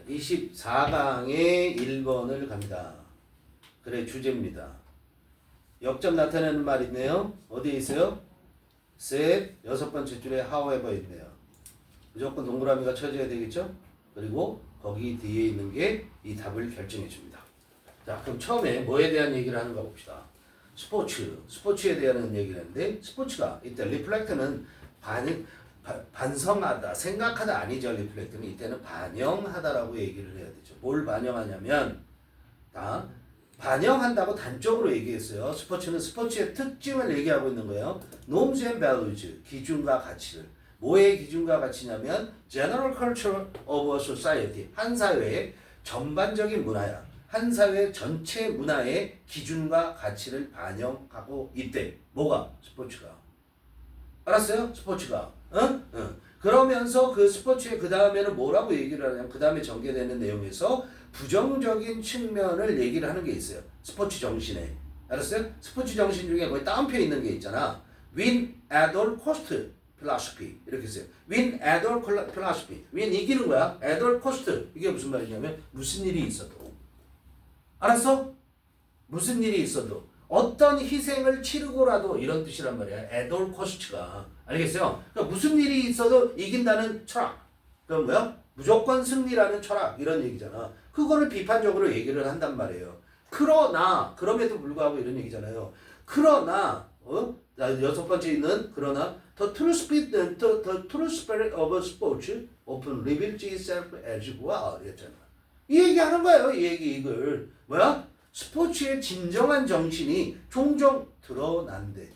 24강의 1번을 갑니다. 그래, 주제입니다. 역점 나타내는 말 있네요. 어디에 있어요? set, 여섯 번째 줄에 however 있네요. 무조건 동그라미가 쳐져야 되겠죠? 그리고 거기 뒤에 있는 게 이 답을 결정해 줍니다. 자, 그럼 처음에 뭐에 대한 얘기를 하는가 봅시다. 스포츠에 대한 얘기를 했는데, 스포츠가 이때 리플렉트는 반성하다, 생각하다 아니죠. 리플렉트는 이때는 반영하다라고 얘기를 해야 되죠. 뭘 반영하냐면, 반영한다고 단적으로 얘기했어요. 스포츠는 스포츠의 특징을 얘기하고 있는 거예요. Norms and values, 기준과 가치를. 뭐의 기준과 가치냐면 General Culture of a Society, 한 사회의 전반적인 문화야. 한 사회 전체 문화의 기준과 가치를 반영하고 있대. 뭐가? 스포츠가. 알았어요? 스포츠가. 응? 그러면서 그 스포츠의 그 다음에는 뭐라고 얘기를 하냐면 그 다음에 전개되는 내용에서 부정적인 측면을 얘기를 하는 게 있어요. 스포츠 정신에. 알았어요? 스포츠 정신 중에 거의 따옴표 있는 게 있잖아. Win at all cost philosophy. 이렇게 써요. Win at all philosophy. Win 이기는 거야. At all cost. 이게 무슨 말이냐면 무슨 일이 있어도. 알았어? 무슨 일이 있어도. 어떤 희생을 치르고라도 이런 뜻이란 말이야. at all cost가. 알겠어요? 그러니까 무슨 일이 있어도 이긴다는 철학. 그건 뭐야? 무조건 승리라는 철학. 이런 얘기잖아. 그거를 비판적으로 얘기를 한단 말이에요. 그럼에도 불구하고 이런 얘기잖아요. 그러나, 여섯 번째 있는, 그러나, the true spirit of sports often reveals itself as well. 이랬잖아. 이 얘기 하는 거예요. 이 얘기, 이걸. 뭐야? 스포츠의 진정한 정신이 종종 드러낸대.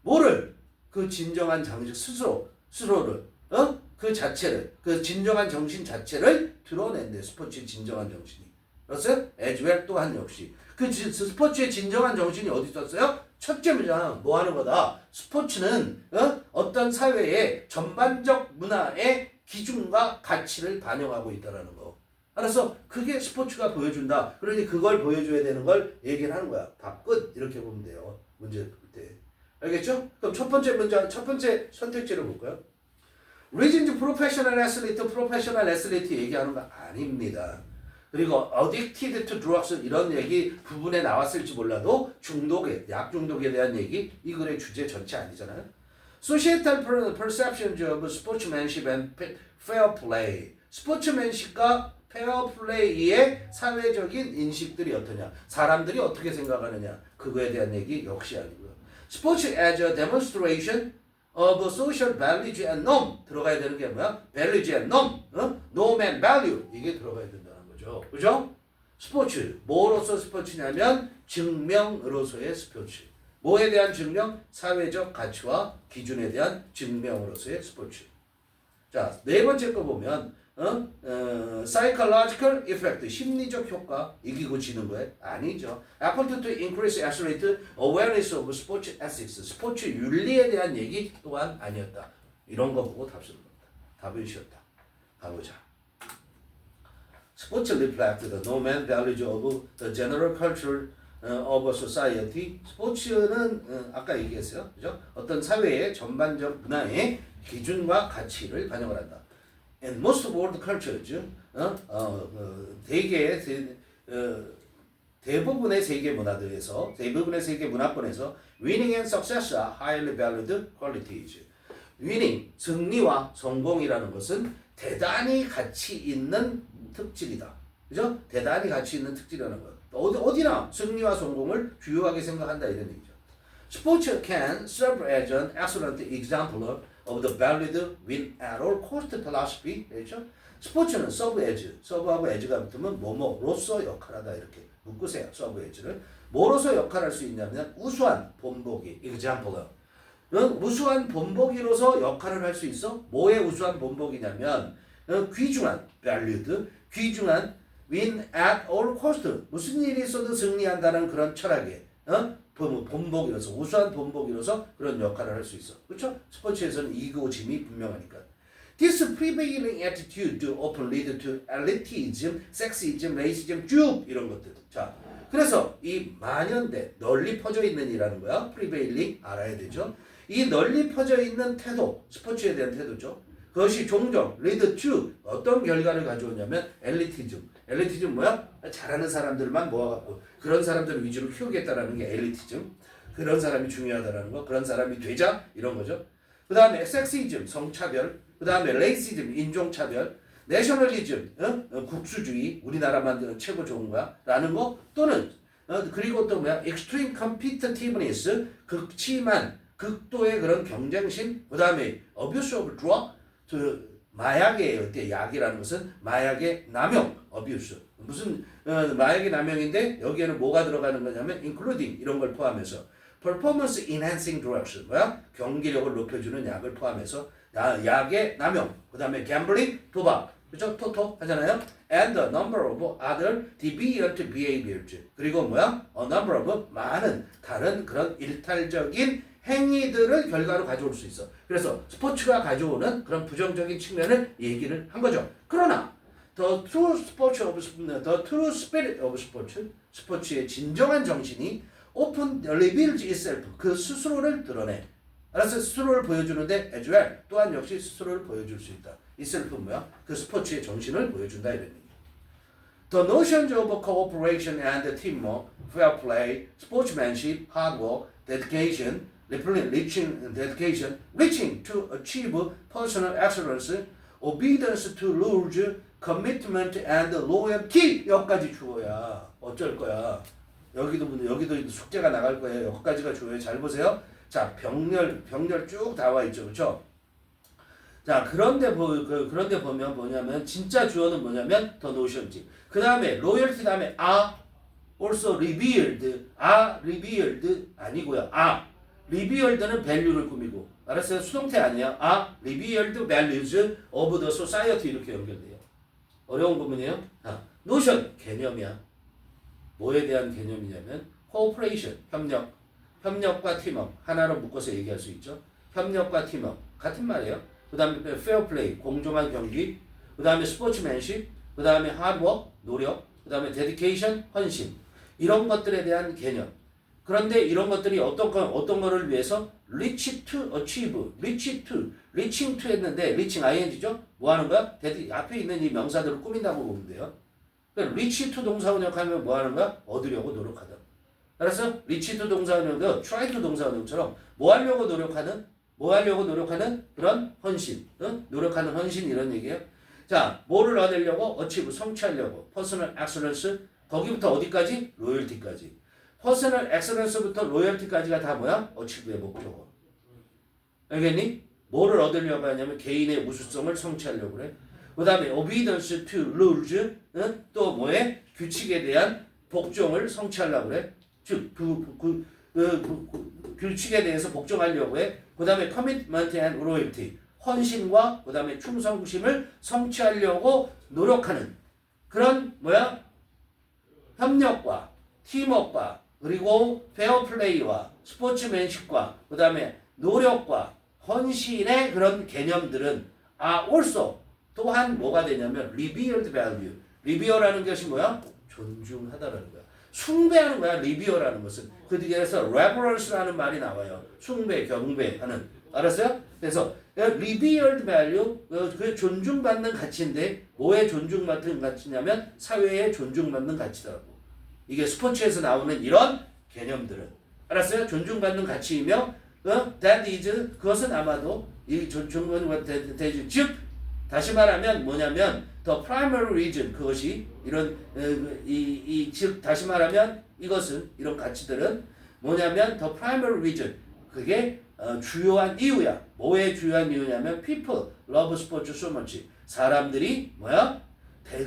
뭐를? 그 진정한 장식 스스로를, 그 자체를, 그 진정한 정신 자체를 드러낸대. 스포츠의 진정한 정신이. 그렇어요? as well 또한 역시. 그 스포츠의 진정한 정신이 어디 있었어요? 첫째 문장, 뭐 하는 거다? 스포츠는, 어떤 사회의 전반적 문화의 기준과 가치를 반영하고 있다라는 거. 알았어? 그게 스포츠가 보여준다. 그러니 그걸 보여줘야 되는 걸 얘기를 하는 거야. 답 끝. 이렇게 보면 돼요. 문제 풀 때. 알겠죠? 그럼 첫 번째 선택지를 볼까요? Reason to professional athlete 얘기하는 거 아닙니다. 그리고 addicted to drugs 이런 얘기 부분에 나왔을지 몰라도 약 중독에 대한 얘기 이 글의 주제 전체 아니잖아요. Societal perceptions of sportsmanship and fair play. 스포츠맨십과 페어플레이의 사회적인 인식들이 어떠냐. 사람들이 어떻게 생각하느냐. 그거에 대한 얘기 역시 아니고요. 스포츠 as a demonstration of social values and norm. 들어가야 되는 게 뭐야? values and norm. norm and value. 이게 들어가야 된다는 거죠. 그죠? 스포츠. 뭐로서 스포츠냐면 증명으로서의 스포츠. 뭐에 대한 증명? 사회적 가치와 기준에 대한 증명으로서의 스포츠. 자, 네 번째 거 보면 psychological effect, 심리적 효과, 이기고 지는 거예요? 아니죠. effort to increase athlete awareness of sports ethics, 스포츠 윤리에 대한 얘기 또한 아니었다. 이런 거 보고 답 쓰는 겁니다. 답은 쉬웠다. 가보자. 스포츠 reflect the norm and values of the general culture of a society. 스포츠는 아까 얘기했어요. 그죠? 어떤 사회의 전반적 문화의 기준과 가치를 반영을 한다. And most world cultures, 대부분의 세계 문화들에서, 대부분의 세계 문화권에서 winning and success are highly valued qualities. winning, 승리와 성공이라는 것은 대단히 가치 있는 특질이다. 그죠? 대단히 가치 있는 특질이라는 거예요. 어디나 승리와 성공을 중요하게 생각한다 이런 얘기죠. Sports can serve as an excellent example of the valued win at all cost philosophy. 그렇죠? 스포츠는 서브하고 as가 붙으면 뭐뭐로서 역할하다 이렇게 묶으세요. 서브 as를. 뭐로서 역할할 수 있냐면 우수한 본보기, example. 우수한 본보기로서 역할을 할 수 있어? 뭐의 우수한 본보기냐면 귀중한, valued, 귀중한 win at all cost. 무슨 일이 있어도 승리한다는 그런 철학에 본보기로서, 우수한 본보기로서 그런 역할을 할 수 있어. 그렇죠? 스포츠에서는 이기고짐이 분명하니까. This prevailing attitude often lead to elitism, sexism, racism, 쭉 이런 것들. 자, 그래서 이 만연대, 널리 퍼져 있는이라는 거야. prevailing 알아야 되죠. 이 널리 퍼져 있는 태도, 스포츠에 대한 태도죠. 그것이 종종 lead to 어떤 결과를 가져오냐면 엘리티즘. 엘리티즘 뭐야? 잘하는 사람들만 모아갖고 그런 사람들 위주로 키우겠다라는 게 엘리티즘. 그런 사람이 중요하다라는 거. 그런 사람이 되자 이런 거죠. 그 다음에 섹시즘, 성차별. 그 다음에 레이시즘, 인종차별. 내셔널리즘, 국수주의, 우리나라만 최고 좋은 거야 라는 거. 또는 그리고 또 뭐야? extreme competitiveness, 극심한 극도의 그런 경쟁심. 그 다음에 abuse of drug, 마약의 어때? 약이라는 것은 마약의 남용, abuse. 무슨 마약의 남용인데 여기에는 뭐가 들어가는 거냐면 including 이런 걸 포함해서 performance enhancing drugs, 뭐야? 경기력을 높여주는 약을 포함해서 약의 남용. 그 다음에 gambling, 도박. 그죠? 토토 하잖아요. And a number of other deviant behaviors. 그리고 뭐야? A number of 많은 다른 그런 일탈적인 행위들을 결과로 가져올 수 있어. 그래서 스포츠가 가져오는 그런 부정적인 측면을 얘기를 한 거죠. 그러나 the true spirit of sports, 스포츠의 진정한 정신이 often reveals itself, 그 스스로를 드러내. 알았어? 스스로를 보여주는데 as well, 또한 역시 스스로를 보여줄 수 있다. itself 뭐야? 그 스포츠의 정신을 보여준다 이런 얘기. The notions of cooperation and teamwork, fair play, sportsmanship, hard work, dedication, reaching to achieve personal excellence, obedience to rules, commitment and loyalty. 여기까지 주어야. 어쩔 거야. 여기도 숙제가 나갈 거예요. 여기까지가 주어요. 잘 보세요. 자, 병렬 쭉 나와 있죠. 그렇죠? 자, 그런데 보면 뭐냐면 진짜 주어는 뭐냐면 더 노션지. 그 다음에 로열티 다음에 also revealed. revealed 아니고요. revealed는 value를 꾸미고. 알았어요? 수동태 아니야. revealed values of the society 이렇게 연결돼요. 어려운 부분이에요. notion 개념이야. 뭐에 대한 개념이냐면 cooperation 협력과 팀업 하나로 묶어서 얘기할 수 있죠. 협력과 팀업 같은 말이에요. 그 다음에 fair play 공정한 경기, 그 다음에 sportsmanship, 그 다음에 hard work 노력, 그 다음에 dedication 헌신 이런 것들에 대한 개념. 그런데 이런 것들이 어떤 거를 위해서 reaching to 했는데 reaching ing죠? 뭐 하는 거야? 앞에 있는 이 명사들을 꾸민다고 보면 돼요. 그러니까 reach to 동사원형하면 뭐 하는 거야? 얻으려고 노력하다. 알았어? reach to 동사원형도 try to 동사원형처럼 뭐 하려고 노력하는 그런 헌신, 노력하는 헌신 이런 얘기예요. 자, 뭐를 얻으려고? achieve, 성취하려고. personal excellence, 거기부터 어디까지? 로열티까지. 퍼스널 엑셀런스부터 로열티까지가 다 뭐야? 어치브의 목표고. 알겠니? 뭐를 얻으려고 하냐면 개인의 우수성을 성취하려고 그래. 그 다음에 obedience to rules, 또 뭐에? 규칙에 대한 복종을 성취하려고 그래. 즉, 규칙에 대해서 복종하려고 해. 그 다음에 commitment and loyalty, 헌신과 그 다음에 충성심을 성취하려고 노력하는 그런 뭐야? 협력과 팀워크와 그리고 페어플레이와 스포츠맨십과 그 다음에 노력과 헌신의 그런 개념들은 also 또한 뭐가 되냐면 revealed value. 리비어라는 것이 뭐야? 존중하다라는 거야. 숭배하는 거야. 리비어라는 것은. 그래서 reverence라는 말이 나와요. 숭배, 경배하는. 알았어요? 그래서 revealed value, 그 존중받는 가치인데 뭐에 존중받는 가치냐면 사회에 존중받는 가치더라고. 이게 스포츠에서 나오는 이런 개념들은 알았어요? 존중받는 가치이며 that is 그것은 아마도 이 존중받는 가치 즉 다시 말하면 뭐냐면 the primary reason 그것이 이런 즉 다시 말하면 이것은 이런 가치들은 뭐냐면 the primary reason 그게 주요한 이유야. 뭐의 주요한 이유냐면 people love sports so much 사람들이 뭐야?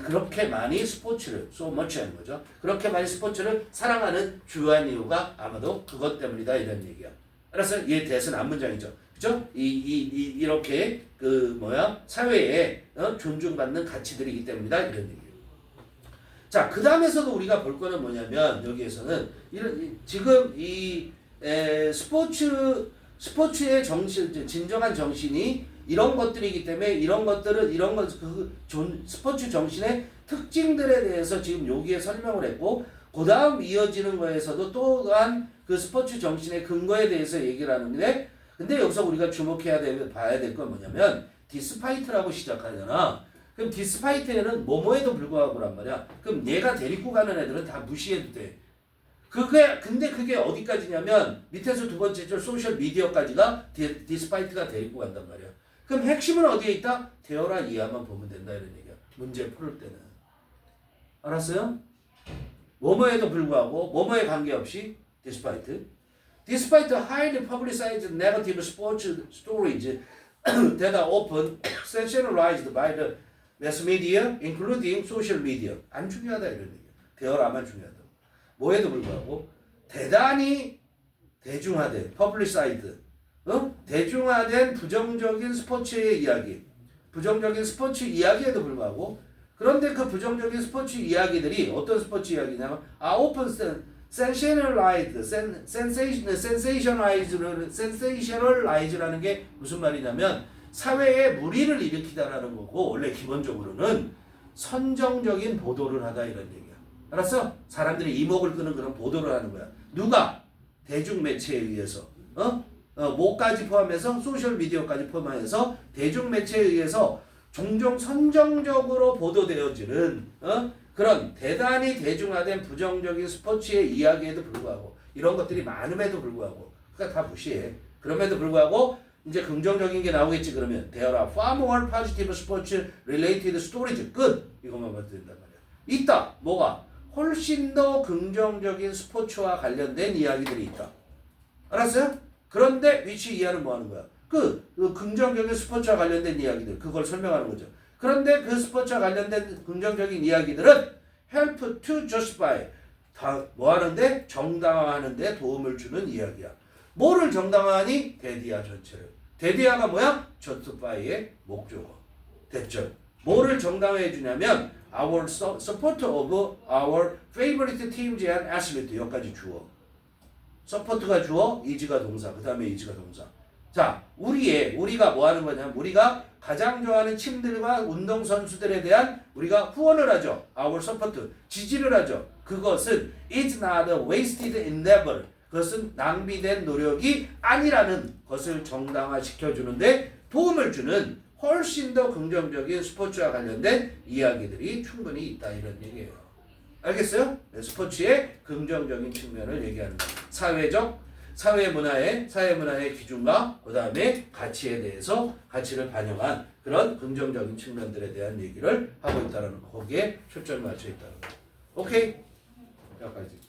그렇게 많이 스포츠를 so much 하는 거죠. 그렇게 많이 스포츠를 사랑하는 주요한 이유가 아마도 그것 때문이다 이런 얘기야. 알았어요? 이게 대선 앞문장이죠. 그죠? 이렇게 사회에 존중받는 가치들이기 때문이다 이런 얘기예요. 자, 그 다음에서도 우리가 볼 거는 뭐냐면 여기에서는 지금 스포츠의 정신, 진정한 정신이 이런 것들이기 때문에 스포츠 정신의 특징들에 대해서 지금 여기에 설명을 했고 그 다음 이어지는 거에서도 또한 그 스포츠 정신의 근거에 대해서 얘기를 하는데 근데 여기서 우리가 봐야 될 건 뭐냐면 디스파이트라고 시작하잖아. 그럼 디스파이트에는 뭐뭐에도 불구하고란 말이야. 그럼 얘가 데리고 가는 애들은 다 무시해도 돼. 근데 그게 어디까지냐면 밑에서 두 번째 줄 소셜 미디어까지가 디스파이트가 데리고 간단 말이야. 그럼 핵심은 어디에 있다? 되어라 이하만 보면 된다 이런 얘기야. 문제 풀을 때는. 알았어요? 뭐뭐에도 불구하고 뭐뭐에 관계없이 despite highly publicized negative sports stories that are often sensationalized by the mass media, including social media. 안 중요하다 이런 얘기야. 되어라만 중요하다. 뭐에도 불구하고 대단히 대중화된 publicized 대중화된 부정적인 스포츠의 이야기, 부정적인 스포츠 이야기에도 불구하고 그런데 그 부정적인 스포츠 이야기들이 어떤 스포츠 이야기냐면 often sensationalize라는 게 무슨 말이냐면 사회에 무리를 일으키다라는 거고 원래 기본적으로는 선정적인 보도를 하다 이런 얘기야. 알았어? 사람들이 이목을 끄는 그런 보도를 하는 거야. 누가? 대중매체에 의해서 뭐까지 포함해서 소셜미디어까지 포함해서 대중매체에 의해서 종종 선정적으로 보도되어지는 그런 대단히 대중화된 부정적인 스포츠의 이야기에도 불구하고 이런 것들이 많음에도 불구하고 그러니까 다 무시해. 그럼에도 불구하고 이제 긍정적인 게 나오겠지. 그러면 There are far more positive sports related stories. 끝. 이것만 봐도 된단 말이야. 있다. 뭐가? 훨씬 더 긍정적인 스포츠와 관련된 이야기들이 있다. 알았어요? 그런데 위치 이하는 뭐 하는 거야? 그 긍정적인 스포츠와 관련된 이야기들 그걸 설명하는 거죠. 그런데 그 스포츠와 관련된 긍정적인 이야기들은 help to justify 다 뭐 하는데 정당화하는데 도움을 주는 이야기야. 뭐를 정당화하니? 대디아 전체를. 대디아가 뭐야? justify의 목적어. 됐죠? 뭐를 정당화해 주냐면 our support of our favorite teams and athletes 여기까지 주어. 서포트가 주어, 이지가 동사, 그 다음에 이지가 동사. 자, 우리가 뭐 하는 거냐면 우리가 가장 좋아하는 팀들과 운동선수들에 대한 우리가 후원을 하죠. Our support, 지지를 하죠. 그것은 it's not a wasted endeavor. 그것은 낭비된 노력이 아니라는 것을 정당화시켜주는데 도움을 주는 훨씬 더 긍정적인 스포츠와 관련된 이야기들이 충분히 있다 이런 얘기예요. 알겠어요? 스포츠의 긍정적인 측면을 얘기하는 거예요. 사회 문화의 기준과 그 다음에 가치에 대해서 가치를 반영한 그런 긍정적인 측면들에 대한 얘기를 하고 있다는 거. 거기에 초점을 맞춰 있다는 거. 오케이? 여기까지.